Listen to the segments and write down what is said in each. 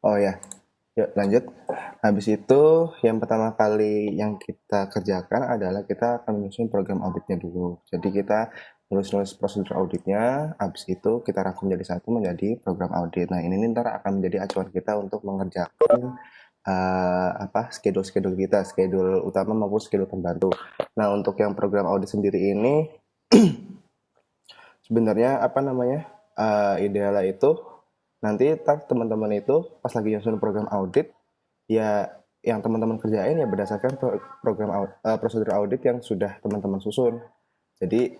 Oh ya, yuk lanjut. Habis itu yang pertama kali yang kita kerjakan adalah kita akan menyusun program auditnya dulu. Jadi kita nulis-nulis prosedur auditnya, habis itu kita rangkum jadi satu menjadi program audit. Nah ini ntar akan menjadi acuan kita untuk mengerjakan schedule-schedule kita, schedule utama maupun schedule pembantu. Nah untuk yang program audit sendiri ini sebenarnya idealnya itu nanti teman-teman itu pas lagi nyusun program audit ya yang teman-teman kerjain ya berdasarkan prosedur audit yang sudah teman-teman susun. Jadi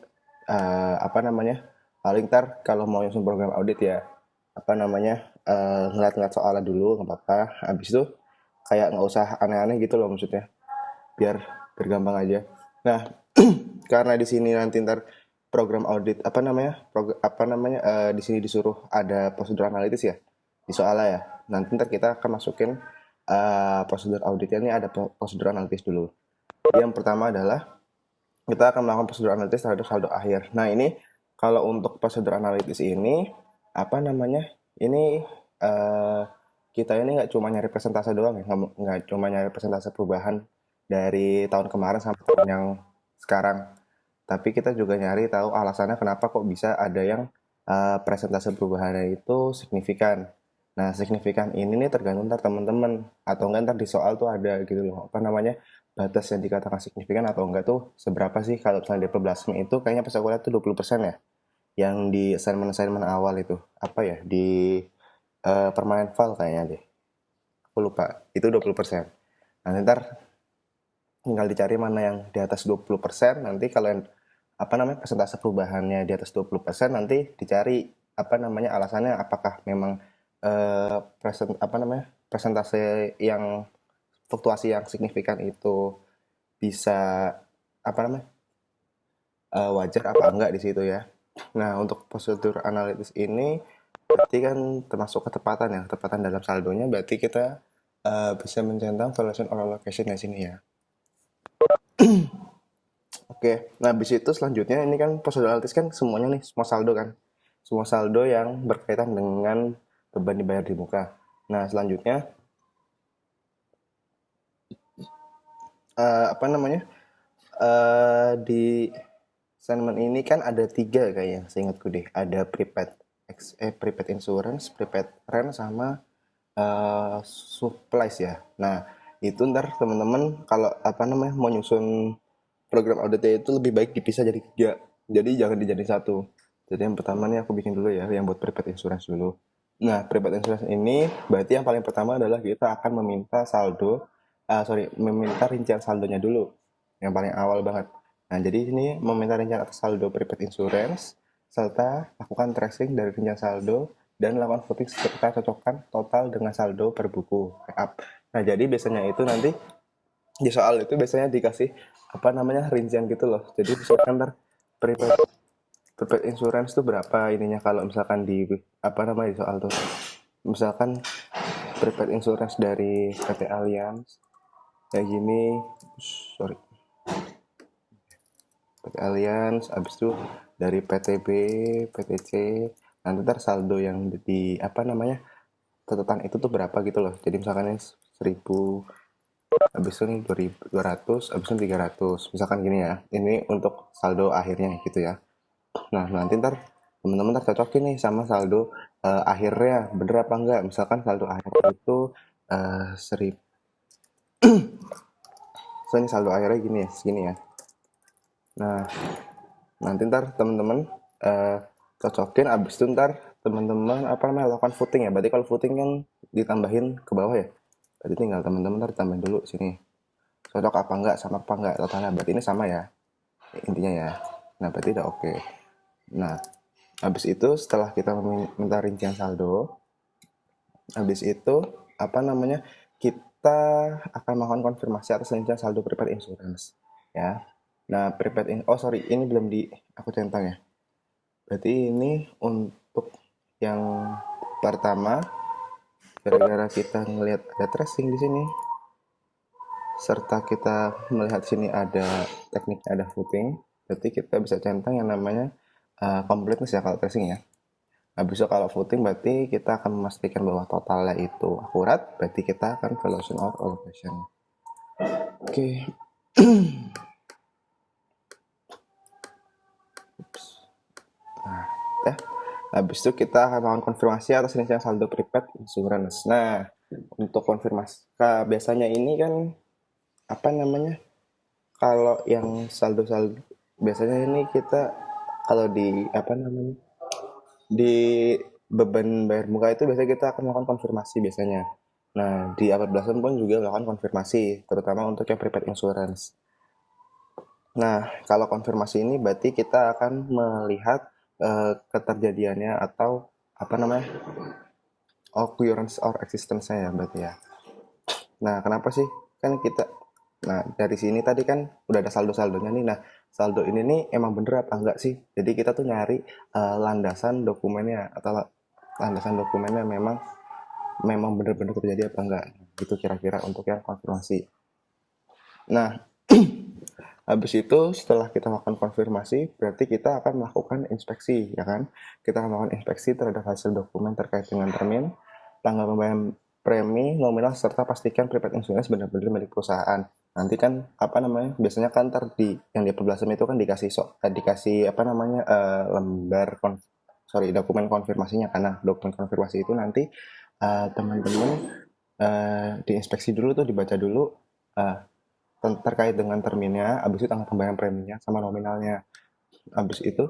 paling ntar kalau mau nyusun program audit ya ngeliat-ngeliat soalnya dulu nggak apa-apa. Habis itu kayak nggak usah aneh-aneh gitu loh maksudnya, biar bergampang aja. Nah, karena di sini nanti ntar program audit di sini disuruh ada prosedur analitis ya di soalnya ya. Nanti ntar kita akan masukin prosedur auditnya. Ini ada prosedur analitis dulu. Yang pertama adalah kita akan melakukan prosedur analitis terhadap saldo akhir. Nah ini kalau untuk prosedur analitis ini apa namanya ini eh, kita ini nggak cuma nyari persentase doang ya, nggak cuma nyari persentase perubahan dari tahun kemarin sampai tahun yang sekarang, tapi kita juga nyari tahu alasannya kenapa kok bisa ada yang persentase perubahannya itu signifikan. Nah, signifikan ini nih tergantung ntar teman-teman atau enggak ntar di soal tuh ada gitu loh, batas yang dikatakan signifikan atau enggak tuh seberapa sih. Kalau misalnya di peblasmi itu kayaknya pas aku lihat tuh 20% ya, yang di assignment-assignment awal itu apa ya di permanent file kayaknya deh, aku lupa itu 20%. Nah ntar tinggal dicari mana yang di atas 20%. Nanti kalau yang persentase perubahannya di atas 20% nanti dicari alasannya, apakah memang presentase yang fluktuasi yang signifikan itu bisa apa namanya wajar apa enggak di situ ya. Nah untuk prosedur analitis ini berarti kan termasuk ketepatan ya, ketepatan dalam saldonya. Berarti kita bisa mencentang valuation or allocation di sini ya. Oke, nah habis itu selanjutnya ini kan prosedur analitis kan semuanya nih semua saldo kan, semua saldo yang berkaitan dengan beban dibayar di muka. Nah selanjutnya apa namanya di assignment ini kan ada tiga kayaknya, seingatku deh. Ada prepaid insurance, prepaid rent, sama supplies ya. Nah itu ntar teman-teman kalau mau nyusun program auditnya itu lebih baik dipisah jadi tiga. Jadi jangan dijadiin satu. Jadi yang pertama nih aku bikin dulu ya, yang buat prepaid insurance dulu. Nah, prepaid insurance ini berarti yang paling pertama adalah kita akan meminta meminta rincian saldonya dulu. Yang paling awal banget. Nah, jadi ini meminta rincian atas saldo prepaid insurance, serta lakukan tracing dari rincian saldo, dan lakukan voting serta cocokkan total dengan saldo per buku. Nah, jadi biasanya itu nanti di soal itu biasanya dikasih rincian gitu loh. Jadi misalkan ntar prepaid prepaid insurance tuh berapa ininya kalau misalkan di di soal tuh. Misalkan prepaid insurance dari PT Allianz kayak gini, sorry, PT Allianz, habis itu dari PTB, PTC, nanti ntar saldo yang di catatan itu tuh berapa gitu loh. Jadi misalkan ini 1000, habis itu nih 200, habis itu 300, misalkan gini ya. Ini untuk saldo akhirnya gitu ya. Nah nanti ntar teman-teman ntar cocokin nih sama saldo akhirnya bener apa enggak. Misalkan saldo akhirnya itu 1000, so ini saldo akhirnya gini ya, segini ya. Nah nanti ntar teman-teman cocokin, abis itu ntar teman-teman lakukan footing ya. Berarti kalau footing kan ditambahin ke bawah ya, berarti tinggal teman-teman ntar tambahin dulu sini cocok apa enggak sama apa enggak totalnya. Berarti ini sama ya intinya ya. Nah berarti udah oke. Nah habis itu setelah kita minta rincian saldo, habis itu kita akan melakukan konfirmasi atas rincian saldo prepaid insurance ya. Nah oh sorry, ini belum di aku centang ya. Berarti ini untuk yang pertama, gara-gara kita ngelihat ada tracing di sini, serta kita melihat sini ada tekniknya, ada footing, berarti kita bisa centang yang namanya completeness ya kalau tracing ya. Habis itu kalau voting berarti kita akan memastikan bahwa totalnya itu akurat, berarti kita akan valuation or allocation. Oke. Nah, ya. Habis itu kita akan melakukan konfirmasi atas rincian saldo prepaid insurance. Nah, untuk konfirmasi, biasanya ini kan apa namanya? Kalau yang saldo-saldo biasanya ini kita kalau di apa namanya? Di beban bayar muka itu biasanya kita akan melakukan konfirmasi biasanya. Nah, di abad belasan pun juga melakukan konfirmasi, terutama untuk yang prepaid insurance. Nah, kalau konfirmasi ini berarti kita akan melihat keterjadiannya atau apa namanya occurrence or existence-nya ya berarti ya. Nah, kenapa sih? Kan kita, nah dari sini tadi kan udah ada saldo-saldonya nih. Nah, saldo ini nih emang bener apa enggak sih? Jadi kita tuh nyari landasan dokumennya atau landasan dokumennya memang memang bener-bener terjadi apa enggak. Gitu kira-kira untuk yang konfirmasi. Nah, habis itu setelah kita melakukan konfirmasi, berarti kita akan melakukan inspeksi, ya kan? Kita akan melakukan inspeksi terhadap hasil dokumen terkait dengan termin, tanggal pembayaran premi, nominal, serta pastikan prepaid insurance benar-benar milik perusahaan. Nanti kan apa namanya? Biasanya kan ntar di yang di pembelasan itu kan dikasih apa namanya lembar dokumen konfirmasinya, karena dokumen konfirmasi itu nanti teman-teman diinspeksi dulu tuh, dibaca dulu uh, terkait dengan terminnya, habis itu tanggal pembayaran preminya sama nominalnya. Habis itu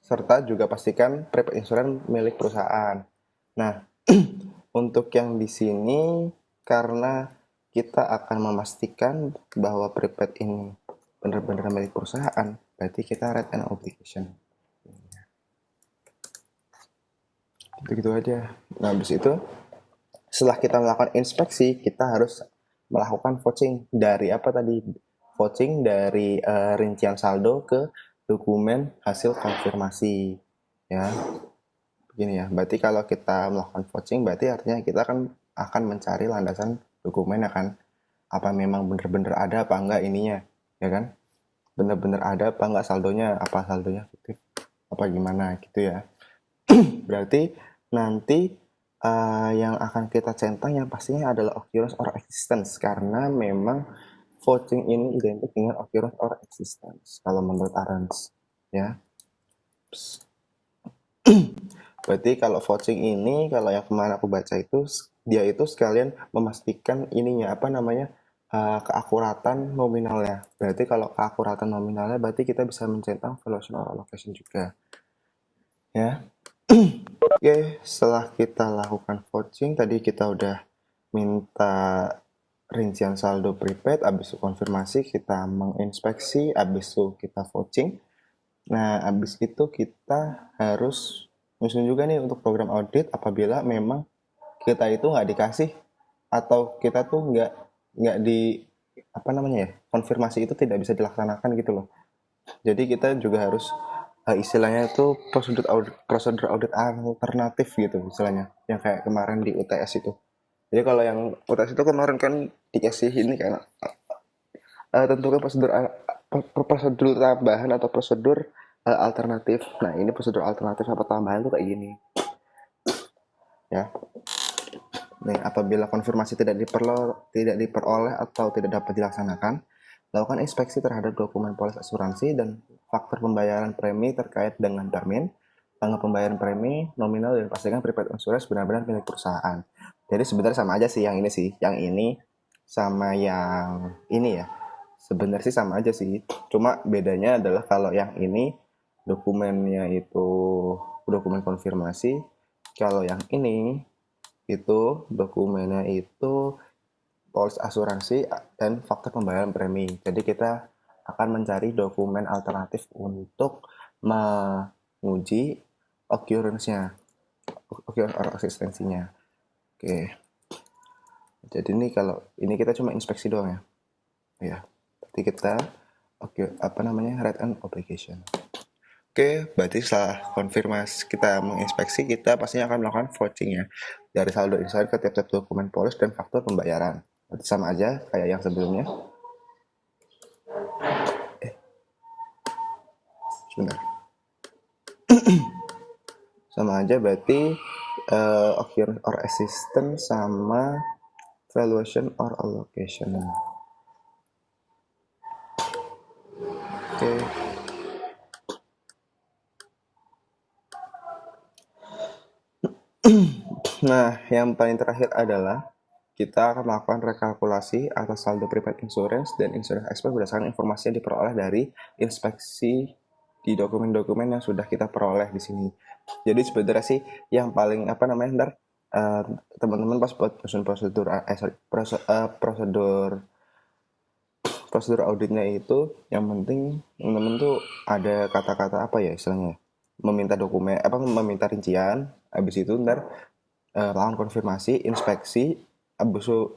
serta juga pastikan prepaid insurance milik perusahaan. Nah, untuk yang di sini karena kita akan memastikan bahwa prepaid ini benar-benar milik perusahaan, berarti kita write an obligation. Gitu-gitu aja. Nah, habis itu setelah kita melakukan inspeksi, kita harus melakukan vouching dari apa tadi? Vouching dari rincian saldo ke dokumen hasil konfirmasi. Ya, begini ya. Berarti kalau kita melakukan vouching, berarti artinya kita akan mencari landasan dokumen ya kan? Apa memang benar-benar ada apa enggak ininya, ya kan? Benar-benar ada apa enggak saldonya? Apa saldonya fiktif? Apa gimana gitu ya? Berarti nanti yang akan kita centang yang pastinya adalah occurrence or existence, karena memang vouching ini identik dengan occurrence or existence kalau menurut Arens ya. Berarti kalau vouching ini, kalau yang kemarin aku baca itu dia itu sekalian memastikan ininya apa namanya keakuratan nominalnya. Berarti kalau keakuratan nominalnya berarti kita bisa mencentang valuation or allocation juga ya. Oke, setelah kita lakukan vouching, tadi kita udah minta rincian saldo prepaid, habis itu konfirmasi, kita menginspeksi, habis itu kita vouching. Nah, habis itu kita harus nyusun juga nih untuk program audit apabila memang kita itu nggak dikasih atau kita tuh nggak di apa namanya ya, konfirmasi itu tidak bisa dilaksanakan gitu loh. Jadi kita juga harus istilahnya itu prosedur audit alternatif gitu istilahnya, yang kayak kemarin di UTS itu. Jadi kalau yang UTS itu kemarin kan dikasih ini kan tentukan prosedur tambahan atau prosedur alternatif. Nah, ini prosedur alternatif apa tambahan tuh kayak gini ya. Nih, apabila konfirmasi tidak diperoleh atau tidak dapat dilaksanakan, lakukan inspeksi terhadap dokumen polis asuransi dan faktor pembayaran premi terkait dengan termin, tanggal pembayaran premi, nominal, dan pastikan prepaid insurance benar-benar milik perusahaan. Jadi sebenarnya sama aja sih yang ini sih, yang ini sama yang ini ya. Sebenarnya sih sama aja sih, cuma bedanya adalah kalau yang ini dokumennya itu dokumen konfirmasi, kalau yang ini itu dokumennya itu polis asuransi dan faktor pembayaran premi. Jadi kita akan mencari dokumen alternatif untuk menguji occurrence-nya, occurrence or eksistensinya. Oke. Jadi ini kalau ini kita cuma inspeksi doang ya. Ya. Berarti kita apa namanya? Write an obligation. Oke, berarti setelah konfirmasi kita menginspeksi, kita pastinya akan melakukan vouching ya. Dari saldo insider ke tiap-tiap dokumen polis dan faktur pembayaran. Berarti sama aja kayak yang sebelumnya. Sebentar. sama aja berarti occurrence or existence sama valuation or allocation. Oke. Nah, yang paling terakhir adalah kita akan melakukan rekalkulasi atas saldo prepaid insurance dan insurance expense berdasarkan informasi yang diperoleh dari inspeksi di dokumen-dokumen yang sudah kita peroleh di sini. Jadi sebenarnya sih yang paling ntar teman-teman pas buat prosedur auditnya itu yang penting teman-teman tuh ada kata-kata apa ya istilahnya, meminta dokumen meminta rincian, habis itu ntar lakukan konfirmasi, inspeksi, habis itu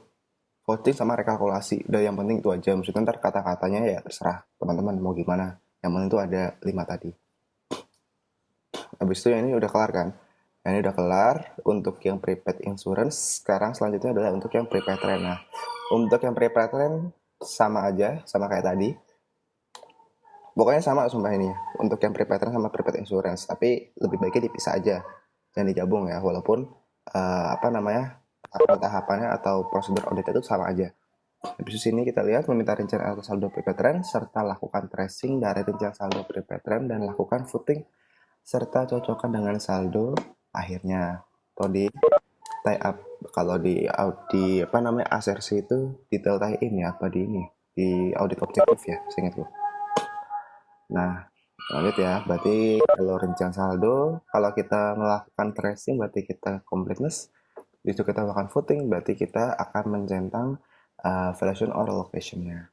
voting sama rekalkulasi. Udah yang penting itu aja. Maksudnya ntar kata-katanya ya terserah teman-teman mau gimana. Yang penting itu ada 5 tadi. Habis itu ini udah kelar kan? Ini udah kelar untuk yang prepaid insurance. Sekarang selanjutnya adalah untuk yang prepaid rent. Nah, untuk yang prepaid rent sama aja, sama kayak tadi. Pokoknya sama sumpah ini ya. Untuk yang prepaid rent sama prepaid insurance. Tapi lebih baiknya dipisah aja. Jangan digabung ya. Walaupun tahapannya atau prosedur audit itu sama aja. Habis sini kita lihat meminta rincian atau saldo prepaid rent serta lakukan tracing dari rincian saldo prepaid rent dan lakukan footing serta cocokkan dengan saldo akhirnya. Atau di tie up kalau di ASRC itu detail tie in ya apa di ini di audit objektif ya seingatku. Nah, lanjut ya. Berarti kalau rincian saldo, kalau kita melakukan tracing berarti kita completeness. Di situ kita melakukan footing, berarti kita akan mencentang valuation or allocation-nya.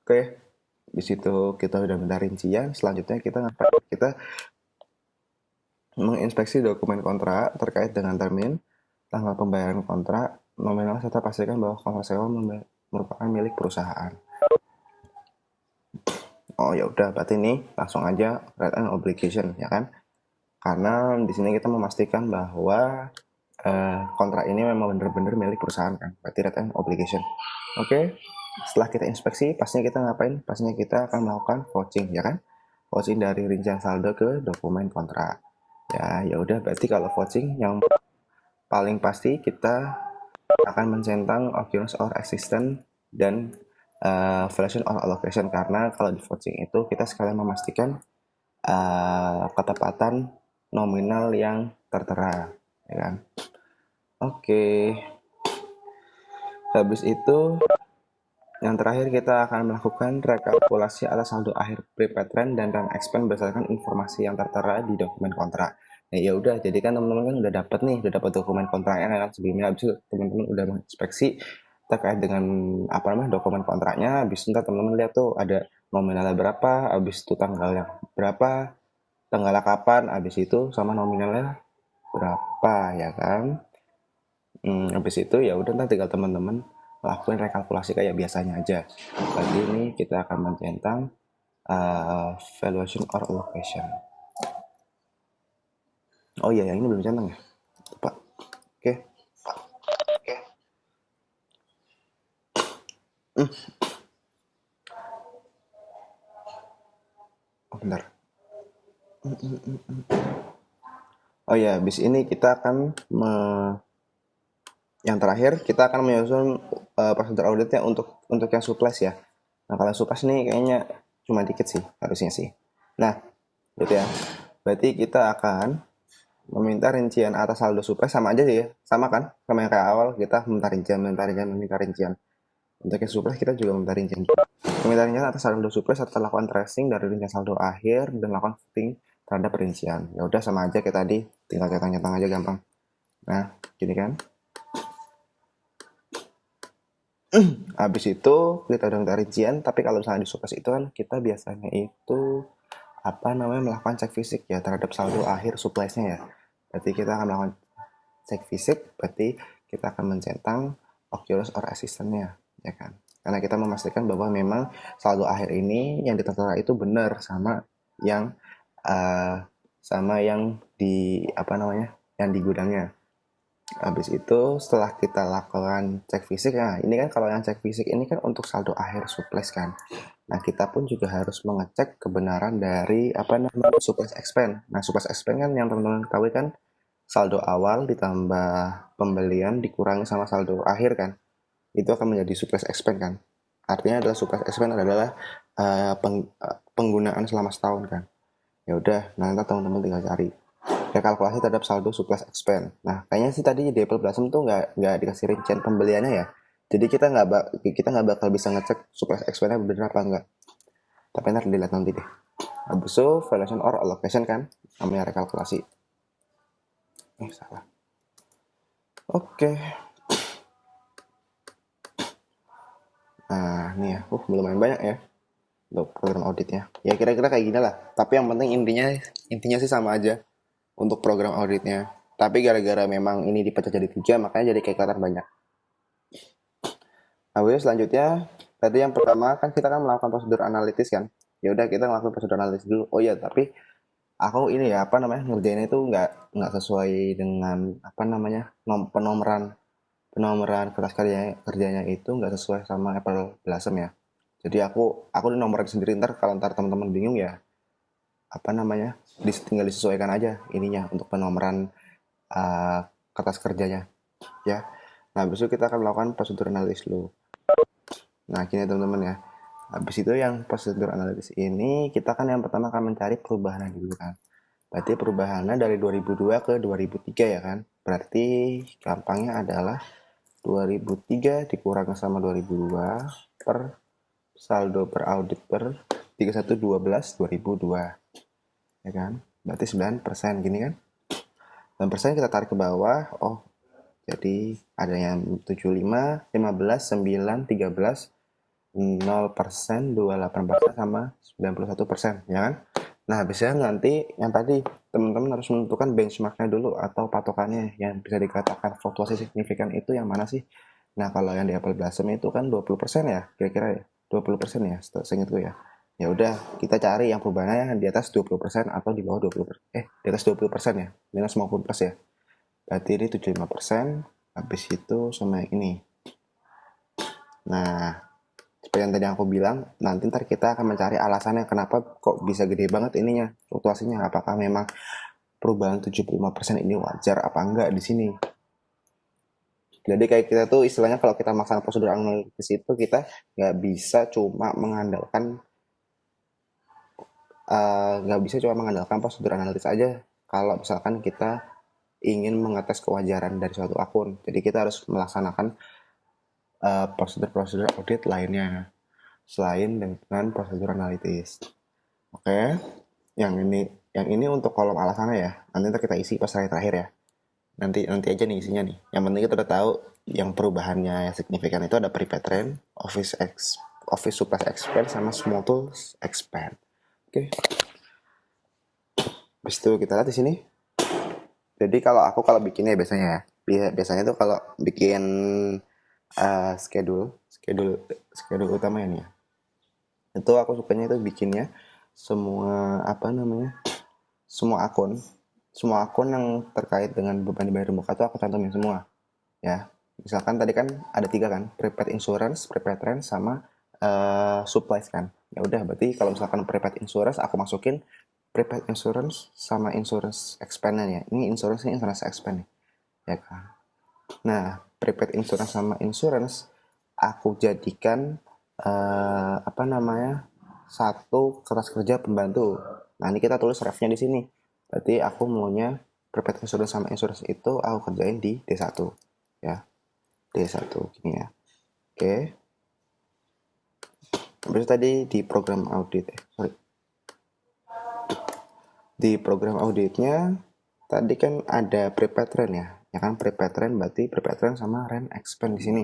Oke, di situ kita udah minta rincian. Selanjutnya kita ngapain? Kita menginspeksi dokumen kontrak terkait dengan termin, tanggal pembayaran kontrak, nominal, serta pastikan bahwa kontrak sewa merupakan milik perusahaan. Oh ya udah, berarti ini langsung aja right and obligation ya kan? Karena di sini kita memastikan bahwa kontrak ini memang benar-benar milik perusahaan kan, berarti right and obligation. Oke, setelah kita inspeksi, pastinya kita ngapain? Pastinya kita akan melakukan vouching ya kan? Vouching dari rincian saldo ke dokumen kontrak. Ya udah, berarti kalau vouching yang paling pasti kita akan mencentang occurrence or existence dan valuation or allocation, karena kalau di vouching itu kita sekalian memastikan ketepatan nominal yang tertera ya kan. Oke. Habis itu yang terakhir kita akan melakukan rekalkulasi atas saldo akhir prepaid rent dan rent expense berdasarkan informasi yang tertera di dokumen kontrak. Nah, ya udah, jadi kan teman-teman kan udah dapat dokumen kontraknya kan sebelumnya. Habis itu teman-teman udah menginspeksi terkait dengan dokumen kontraknya. Habis itu teman-teman lihat tuh ada nominalnya berapa, habis itu tanggalnya berapa, tanggalnya kapan, habis itu sama nominalnya berapa ya kan. Habis itu ya udah, nanti tinggal teman-teman lakuin rekalkulasi kayak biasanya aja. Kali ini kita akan mencentang valuation or allocation. Oh iya, yang ini belum centang ya, Pak. Oke. Oh bentar. Oh ya, habis ini kita akan yang terakhir kita akan menyusun prosedur auditnya untuk yang supplies ya. Nah, kalau supplies nih kayaknya cuma dikit sih harusnya sih. Nah, gitu ya. Berarti kita akan meminta rincian atas saldo supplies, sama aja sih ya. Sama kan? Sama yang kayak awal, kita minta rincian. Untuk yang supplies kita juga minta rincian. Meminta rincian atas saldo supplies serta lakukan tracing dari rincian saldo akhir dan lakukan footing terhadap rincian. Ya udah, sama aja kayak tadi, tinggal centang-centang aja gampang. Nah, gini kan. Habis itu kita udah minta rincian, tapi kalau misalnya di supplies itu kan kita biasanya itu melakukan cek fisik ya terhadap saldo akhir suppliesnya ya. Berarti kita akan melakukan cek fisik, berarti kita akan mencentang occurrence or existence-nya ya kan. Karena kita memastikan bahwa memang saldo akhir ini yang tertera itu benar sama yang di yang di gudangnya. Habis itu setelah kita lakukan cek fisik, nah ini kan kalau yang cek fisik ini kan untuk saldo akhir surplus kan. Nah kita pun juga harus mengecek kebenaran dari apa namanya surplus expense. Nah surplus expense kan yang teman-teman ketahui kan saldo awal ditambah pembelian dikurangi sama saldo akhir kan. Itu akan menjadi surplus expense kan. Artinya adalah surplus expense adalah penggunaan selama setahun kan. Ya udah, nanti teman-teman tinggal cari kalkulasi terhadap saldo surplus expense. Nah, kayaknya sih tadi di Apple Blossom tuh nggak dikasih rincian pembeliannya ya. Jadi kita nggak bakal bisa ngecek surplus expense-nya bener apa enggak. Tapi ntar dilihat nanti deh. Habis itu valuation or allocation kan, namanya rekalkulasi. Salah. Oke. Nah, ini ya. Lumayan banyak ya untuk program auditnya. Ya kira-kira kayak gini lah. Tapi yang penting intinya sih sama aja untuk program auditnya. Tapi gara-gara memang ini dipecah jadi 3, makanya jadi kayak kelihatan banyak. Nah, selanjutnya tadi yang pertama kan kita kan melakukan prosedur analitis kan. Ya udah kita melakukan prosedur analitis dulu. Oh ya, tapi aku ini ya apa namanya ngerjainnya itu nggak sesuai dengan apa namanya penomoran kertas kerjanya itu nggak sesuai sama Apple Blossom ya. Jadi aku nomorin sendiri, ntar kalau teman-teman bingung ya apa namanya tinggal disesuaikan aja ininya untuk penomoran kertas kerjanya ya. Nah besok kita akan melakukan prosedur analisis dulu. Nah gini teman-teman ya, habis itu yang prosedur analisis ini kita kan yang pertama akan mencari perubahan dulu kan. Berarti perubahannya dari 2002 ke 2003 ya kan. Berarti gampangnya adalah 2003 dikurang sama 2002 per saldo per audit per 31/12/2002 ya kan. Berarti 9% gini kan. 9% kita tarik ke bawah. Oh jadi ada yang 75, 15, 9, 13, 0%, 28% sama 91% ya kan. Nah habisnya nanti yang tadi teman-teman harus menentukan benchmarknya dulu atau patokannya yang bisa dikatakan fluktuasi signifikan itu yang mana sih. Nah kalau yang di Apple Blossom itu kan 20% ya kira-kira ya, 20% ya seingatku ya. Ya udah kita cari yang perubahannya di atas 20% atau di bawah 20%, di atas 20% ya, minus maupun plus ya. Berarti ini 75%, habis itu sama yang ini. Nah seperti yang tadi aku bilang, nanti ntar kita akan mencari alasannya kenapa kok bisa gede banget ininya, fluktuasinya. Apakah memang perubahan 75% ini wajar apa enggak di sini. Jadi kayak kita tuh istilahnya kalau kita melaksanakan prosedur analitis itu kita nggak bisa cuma mengandalkan prosedur analitis aja. Kalau misalkan kita ingin mengetes kewajaran dari suatu akun, jadi kita harus melaksanakan prosedur-prosedur audit lainnya selain dengan prosedur analitis. Oke, yang ini untuk kolom alasannya ya. Nanti kita isi pas terakhir ya. Nanti aja nih isinya nih. Yang penting kita udah tahu yang perubahannya yang signifikan itu ada prepaid trend, office surplus expense sama small tools expand. Oke. Habis itu kita lihat di sini. Jadi kalau bikinnya biasanya tuh kalau bikin schedule utamanya nih ya. Itu aku sukanya itu bikinnya semua semua akun yang terkait dengan beban dibayar muka itu aku cantumin semua ya. Misalkan tadi kan ada 3 kan, prepaid insurance, prepaid trend sama supplies kan. Ya udah berarti kalau misalkan prepaid insurance aku masukin prepaid insurance sama insurance expense ya. Ini insurance expense nih ya kan. Nah prepaid insurance sama insurance aku jadikan satu kertas kerja pembantu. Nah ini kita tulis refnya di sini. Berarti aku maunya prepaid insurance sama insurance itu aku kerjain di D1 ya. D1 gini ya. Oke. Terus tadi di program audit Di program auditnya tadi kan ada prepaid trend ya. Ya kan prepaid trend berarti prepaid trend sama rent expense di sini.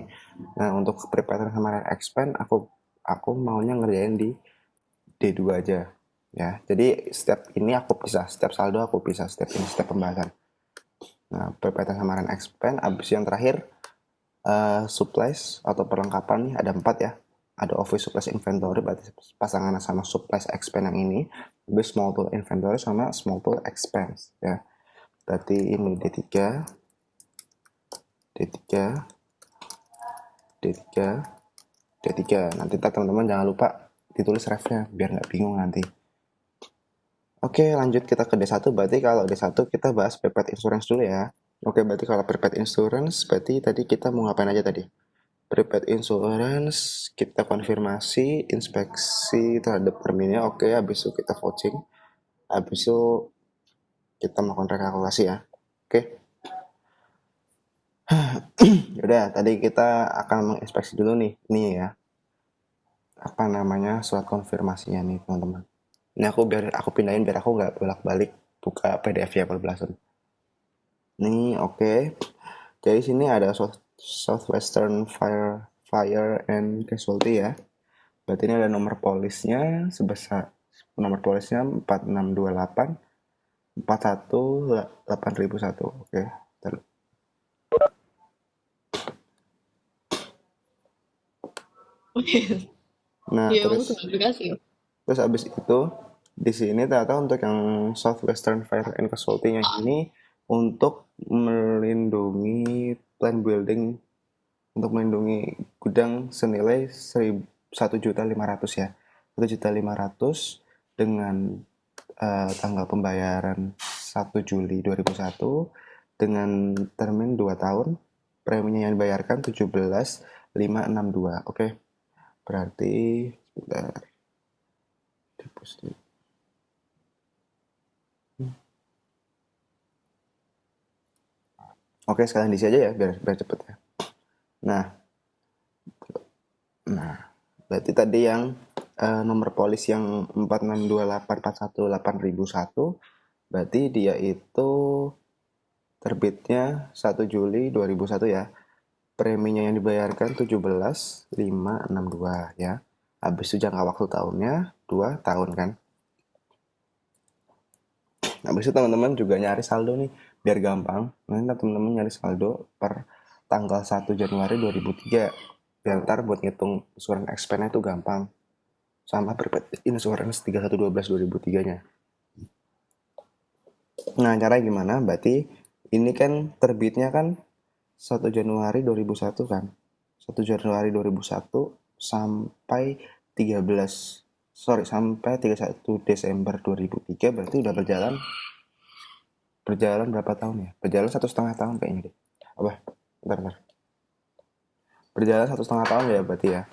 Nah, untuk prepaid trend sama rent expense aku maunya ngerjain di D2 aja ya. Jadi step ini aku pisah, step saldo aku pisah, step ini step pembahasan. Nah, prepaid trend sama rent expense, abis yang terakhir supplies atau perlengkapan nih ada 4 ya. Ada office supplies inventory berarti pasangan sama supplies expense yang ini, habis small tool inventory sama small tool expense ya. Berarti ini D3. D3, D3, D3. Nanti teman-teman jangan lupa ditulis refnya biar nggak bingung nanti. Oke, lanjut kita ke D1. Berarti kalau D1 kita bahas prepaid insurance dulu ya. Oke, berarti kalau prepaid insurance, berarti tadi kita mau ngapain aja tadi? Prepaid insurance, kita konfirmasi, inspeksi terhadap terminnya. Oke, habis itu kita vouching. Habis itu kita melakukan rekalkulasi ya. Oke. Yaudah, tadi kita akan menginspeksi dulu nih ya. Apa namanya surat konfirmasinya nih teman-teman. Ini aku pindahin biar aku nggak bolak-balik buka PDF-nya pelan-pelan. Nih, oke. Jadi sini ada Southwestern Fire and Casualty ya. Berarti ini ada nomor polisnya sebesar nomor polisnya 4628 418001. Oke. Nah, Ya, emang terus aplikasi. abis itu di sini ternyata untuk yang Southwestern Fire and Casualty-nya ini untuk melindungi plan building, untuk melindungi gudang senilai 1.500.000 ya. 1.500.000 dengan tanggal pembayaran 1 Juli 2001 dengan termin 2 tahun. Preminya yang dibayarkan 17.562. Oke. Berarti sebentar. Deposit. Oke, sekalian diisi aja ya biar cepet ya. Nah, berarti tadi yang nomor polis yang 4628418001 berarti dia itu terbitnya 1 Juli 2001 ya. Preminya yang dibayarkan 17.562 ya. Habis itu jangka waktu tahunnya 2 tahun kan. Habis itu teman-teman juga nyari saldo nih biar gampang. Nanti teman-teman nyari saldo per tanggal 1 Januari 2003. Biar ntar buat ngitung insurance expense itu gampang. Sama prepaid insurance 31/12/2003-nya. Nah, caranya gimana? Berarti ini kan terbitnya kan 1 Januari 2001 kan. 1 Januari 2001 sampai 31 Desember 2003 berarti udah berjalan berapa tahun ya? Berjalan 1,5 tahun kayaknya deh. Apa? Bentar. Berjalan 1,5 tahun ya berarti ya.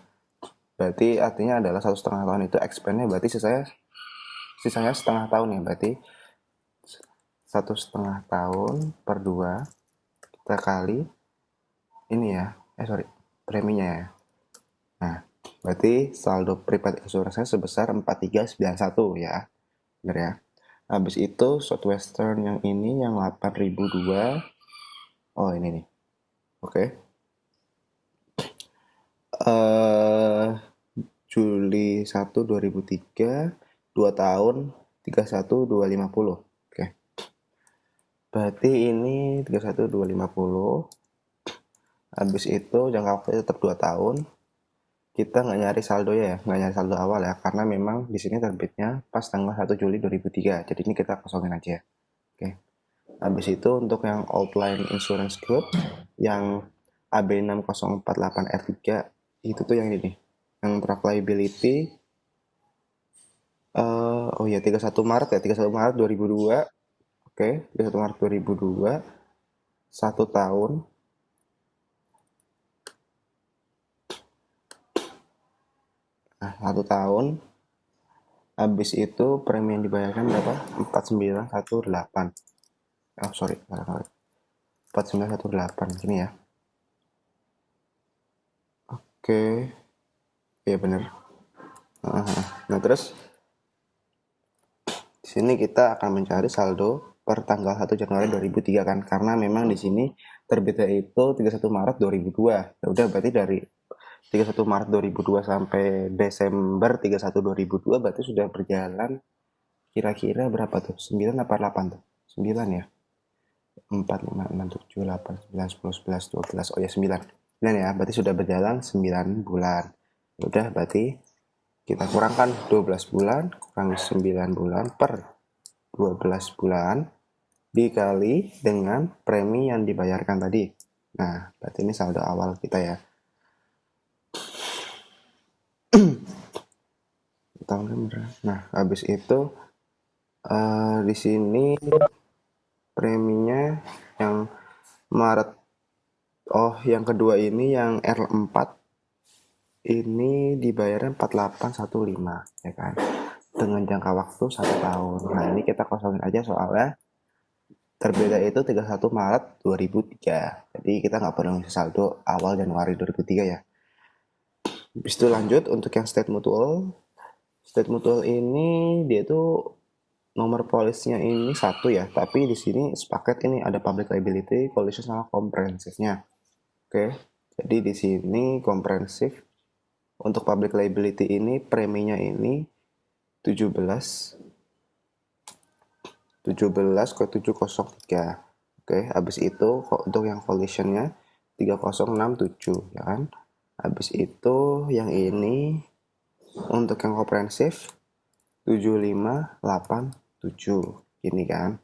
Berarti artinya adalah 1,5 tahun itu expense-nya berarti sisanya setengah tahun ya. Berarti 1,5 tahun per 2 kita kali ini ya. Preminya ya. Nah, berarti saldo prepaid insurance sebesar 4391 ya. Benar ya. Habis itu Southwestern yang ini yang 8.002. Oh, ini nih. Oke. Juli 1 2003, 2 tahun 31.250. Oke. Berarti ini 31.250. Habis itu jangka waktu tetap 2 tahun. Kita nggak nyari saldo ya, nggak nyari saldo awal ya, karena memang di sini terbitnya pas tanggal 1 Juli 2003. Jadi ini kita kosongin aja. Oke. Habis itu untuk yang outline insurance group yang AB6048R3 itu tuh yang ini. Yang truck liability oh ya 31 Maret ya, 31 Maret 2002. Oke, 31 Maret 2002. 1 tahun. Nah, 1 tahun. Habis itu premi yang dibayarkan berapa? 4918. Oh, sorry, 4918 gini ya. Oke. Iya bener. Nah, terus di sini kita akan mencari saldo per tanggal 1 Januari 2003 kan, karena memang di sini terbitnya itu 31 Maret 2002. Ya udah berarti dari 31 Maret 2002 sampai Desember 31 2002 berarti sudah berjalan kira-kira berapa tuh? 9 apa 8 tuh? 9 ya. 4, 5, 6, 7, 8, 9, 10, 11, 12. Oh ya 9. 9 ya, berarti sudah berjalan 9 bulan. Udah berarti kita kurangkan 12 bulan, kurangi 9 bulan per 12 bulan dikali dengan premi yang dibayarkan tadi Nah, berarti ini saldo awal kita ya. Nah, habis itu di sini preminya yang Maret. Oh, yang kedua ini yang R4 ini dibayarnya 4815 ya kan. Dengan jangka waktu 1 tahun. Nah, ini kita kosongin aja soalnya terbeda itu 31 Maret 2003. Jadi kita nggak perlu ngisi saldo awal Januari 2003 ya. Habis itu lanjut untuk yang state mutual. State mutual ini dia tuh nomor polisnya ini satu ya, tapi di sini sepaket ini ada public liability, collision sama comprehensive-nya. Oke. Jadi di sini comprehensive untuk public liability ini preminya ini 17 ke 703. Oke, habis itu untuk yang collisionnya 3067 ya kan. Habis itu yang ini untuk yang komprehensif 7587 ini kan.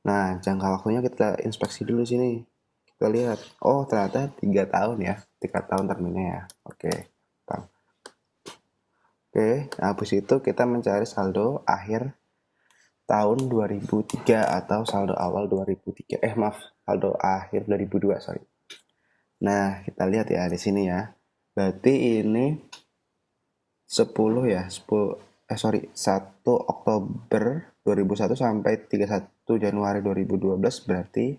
Nah, jangka waktunya kita inspeksi dulu sini. Kita lihat, oh ternyata 3 tahun ya, 3 tahun terminnya ya. Oke, bang. Oke, nah, habis itu kita mencari saldo akhir tahun 2003 atau saldo awal 2003. Maaf, saldo akhir 2002, sorry. Nah, kita lihat ya di sini ya. Berarti ini 10 ya, 1 Oktober 2001 sampai 31 Januari 2012 berarti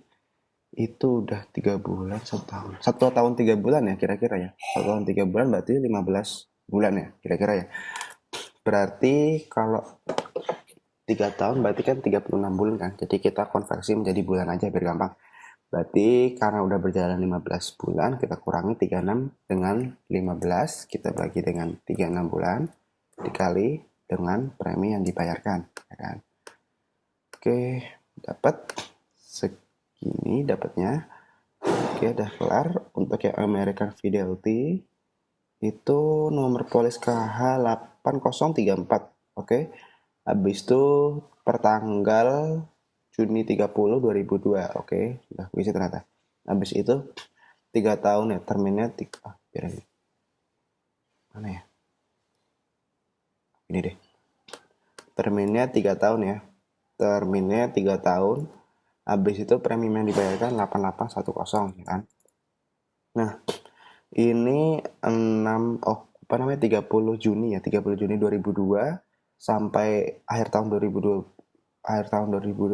itu udah 3 bulan 1 tahun. 1 tahun 3 bulan ya kira-kira ya. 1 tahun 3 bulan berarti 15 bulan ya kira-kira ya. Berarti kalau 3 tahun berarti kan 36 bulan kan. Jadi kita konversi menjadi bulan aja biar gampang. Berarti karena udah berjalan 15 bulan, kita kurangi 36 dengan 15, kita bagi dengan 36 bulan, dikali dengan premi yang dibayarkan. Ya kan? Oke, dapat segini dapatnya. Oke, udah kelar. Untuk yang American Fidelity, itu nomor polis KH 8034. Oke, habis itu pertanggal Juni 30 2002. Oke, udah bisa ternyata. Habis itu 3 tahun ya, terminnya biar ini. Mana ya? Ini deh. Terminnya 3 tahun ya. Terminnya 3 tahun. Habis itu premium yang dibayarkan 8810 ya kan. Nah, ini 30 Juni ya, 30 Juni 2002 sampai akhir tahun 2002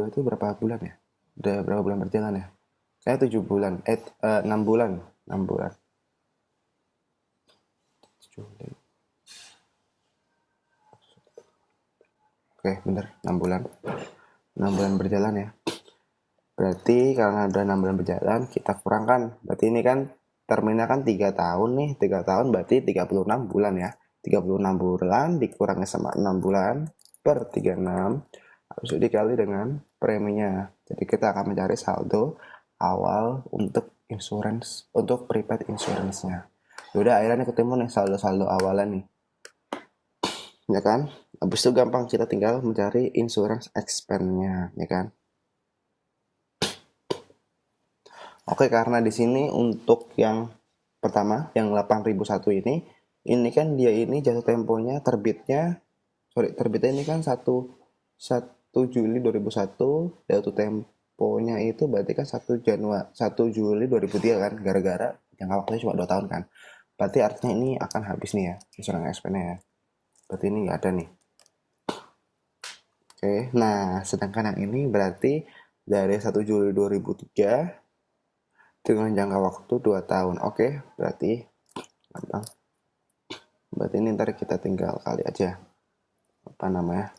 itu berapa bulan ya? Udah berapa bulan berjalan ya? Saya 7 bulan, 6 bulan, 6 bulan. Oke, bener, 6 bulan. 6 bulan berjalan ya. Berarti karena udah 6 bulan berjalan, kita kurangkan. Berarti ini kan terminnya kan 3 tahun nih, 3 tahun berarti 36 bulan ya. 36 bulan dikurangi sama 6 bulan per 36 habis itu dikali dengan preminya. Jadi kita akan mencari saldo awal untuk insurance, untuk prepaid insurance-nya. Udah akhirnya ketemu nih saldo-saldo awalan nih. Ya kan? Habis itu gampang kita tinggal mencari insurance expense-nya, ya kan? Oke, karena di sini untuk yang pertama, yang 8001 ini kan dia ini jatuh temponya terbitnya ini kan 1 Juli 2001, jatuh temponya itu berarti kan 1 Juli 2003 kan, gara-gara jangka waktunya cuma 2 tahun kan. Berarti artinya ini akan habis nih ya, insurance expense-nya ya. Berarti ini nggak ada nih. Oke, nah sedangkan yang ini berarti dari 1 Juli 2003 dengan jangka waktu 2 tahun. Oke, berarti gampang. Berarti ini ntar kita tinggal kali aja. Apa namanya?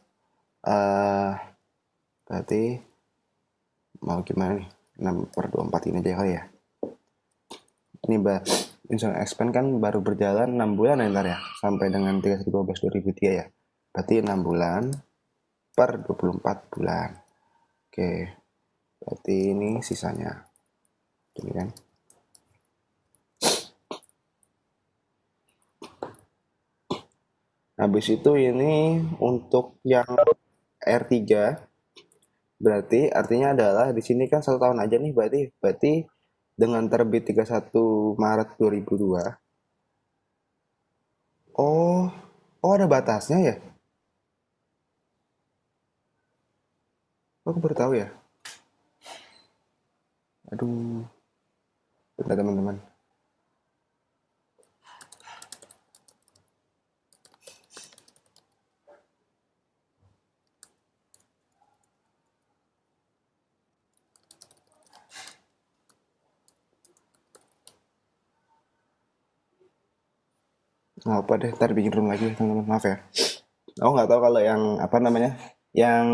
Berarti mau gimana nih? 6/24 ini aja kali ya. Ini insurance expense kan baru berjalan 6 bulan ya ntar ya. Sampai dengan 31/12/2003 ya. Berarti 6 bulan per 24 bulan. Oke. Berarti ini sisanya. Ini kan. Habis itu ini untuk yang R3 berarti artinya adalah di sini kan 1 tahun aja nih berarti dengan terbit 31 Maret 2002. Oh, oh ada batasnya ya? Aku baru tahu ya. Aduh, bentar teman-teman. Nggak apa deh, ntar bikin room lagi teman-teman. Maaf ya. Aku nggak tahu kalau yang apa namanya, yang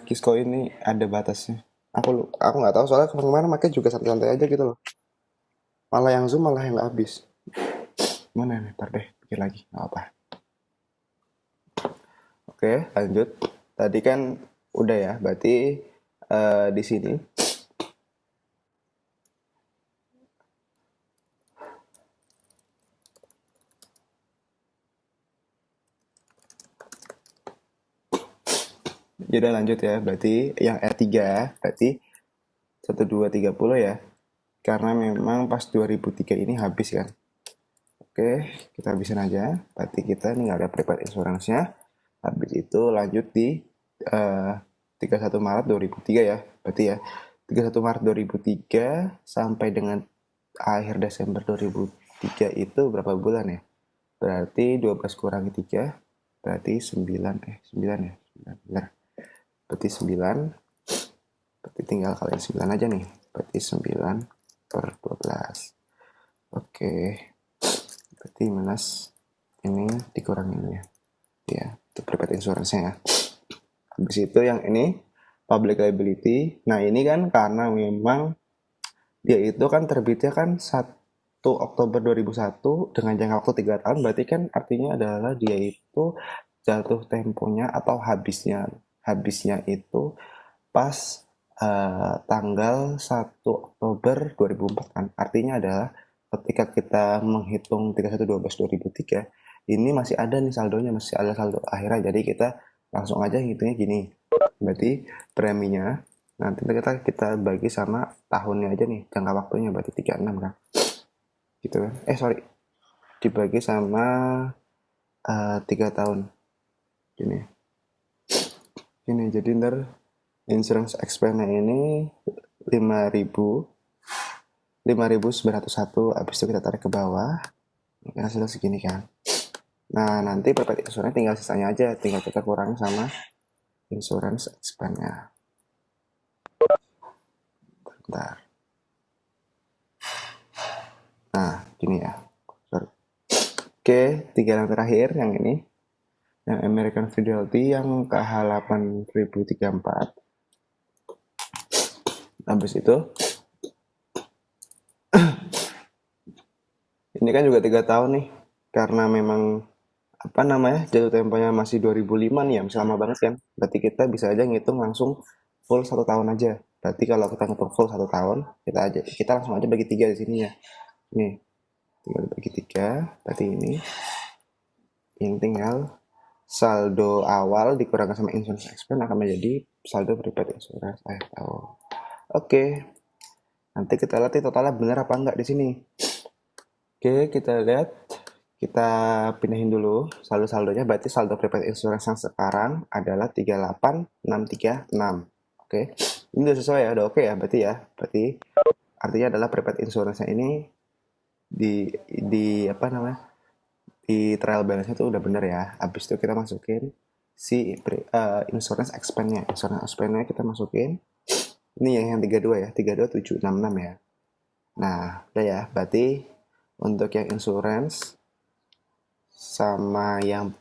Kisco ini ada batasnya. Aku nggak tahu soalnya kemarin makanya juga santai-santai aja gitu loh. Malah yang Zoom malah yang nggak habis. Mana nih? Ntar deh, pikir lagi. Nggak apa. Oke, lanjut. Tadi kan udah ya, berarti di sini ya udah lanjut ya. Berarti yang R3 berarti 1230 ya. Karena memang pas 2003 ini habis kan. Oke, kita habisin aja. Berarti kita ini nggak ada prepaid insurance-nya. Habis itu lanjut di 31 Maret 2003 ya. Berarti ya 31 Maret 2003 sampai dengan akhir Desember 2003 itu berapa bulan ya? Berarti 12 kurangi 3 berarti 9 9 ya. 9, benar. Berarti 9. Berarti tinggal kalian 9 aja nih. Berarti 9 per 12. Oke. Berarti minus ini dikurangi ini ya. Ya, itu prepaid insurance-nya ya. Habis itu yang ini public liability. Nah, ini kan karena memang dia itu kan terbitnya kan 1 Oktober 2001 dengan jangka waktu 3 tahun, berarti kan artinya adalah dia itu jatuh temponya atau habisnya itu pas tanggal 1 Oktober 2004 kan. Artinya adalah ketika kita menghitung 31/12/2003 ini masih ada nih saldonya, masih ada saldo akhirnya. Jadi kita langsung aja hitungnya gini. Berarti preminya nanti kita bagi sama tahunnya aja nih, jangka waktunya berarti 36 kan. Gitu kan. Sorry. Dibagi sama 3 tahun. Gini. Gini, jadi ntar insurance expense-nya ini 5.000 5.901, habis itu kita tarik ke bawah. Ini hasilnya segini kan. Nah, nanti prepaid insurance tinggal sisanya aja, tinggal kita kurangi sama insurance expense-nya. Bentar. Nah, gini ya. Sorry. Oke, 3 yang terakhir, yang ini. Yang American Fidelity yang KH8034. Habis itu ini kan juga 3 tahun nih. Karena memang apa namanya jatuh temponya masih 2005 nih ya, masih lama banget kan. Berarti kita bisa aja ngitung langsung full 1 tahun aja. Berarti kalau kita ngitung full 1 tahun, kita langsung aja bagi 3 di sini ya. Nih, tinggal bagi 3. Berarti ini tinggal saldo awal dikurangkan sama insurance expense akan menjadi saldo prepaid insurance akhir tahun. Oke. Nanti kita lihat totalnya benar apa enggak di sini. Oke, kita lihat. Kita pindahin dulu saldo-saldonya. Berarti saldo prepaid insurance yang sekarang adalah 38636. Oke. Ini udah sesuai ya, udah oke ya berarti ya. Berarti artinya adalah prepaid insurance ini di apa namanya? Di trial balance itu udah bener ya. Habis itu kita masukin si insurance expense-nya. Insurance expense-nya kita masukin. Ini yang 32 ya, 32766 ya. Nah, udah ya. Berarti untuk yang insurance sama yang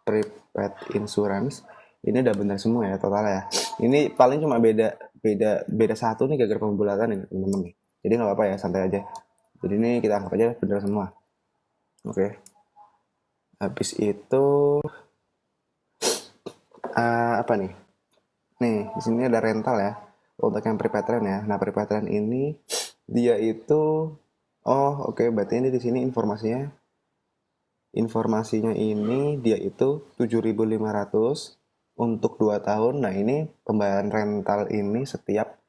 prepaid insurance ini udah bener semua ya total ya. Ini paling cuma beda satu nih gara-gara pembulatan nih teman-teman nih. Jadi nggak apa-apa ya, santai aja. Jadi ini kita anggap aja bener semua. Oke. Habis itu apa nih? Nih, di sini ada rental ya. Untuk yang prepaid rent ya. Nah, prepaid rent ini dia itu oke, berarti ini di sini informasinya ini dia itu 7.500 untuk 2 tahun. Nah, ini pembayaran rental ini setiap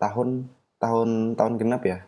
tahun tahun tahun genap ya.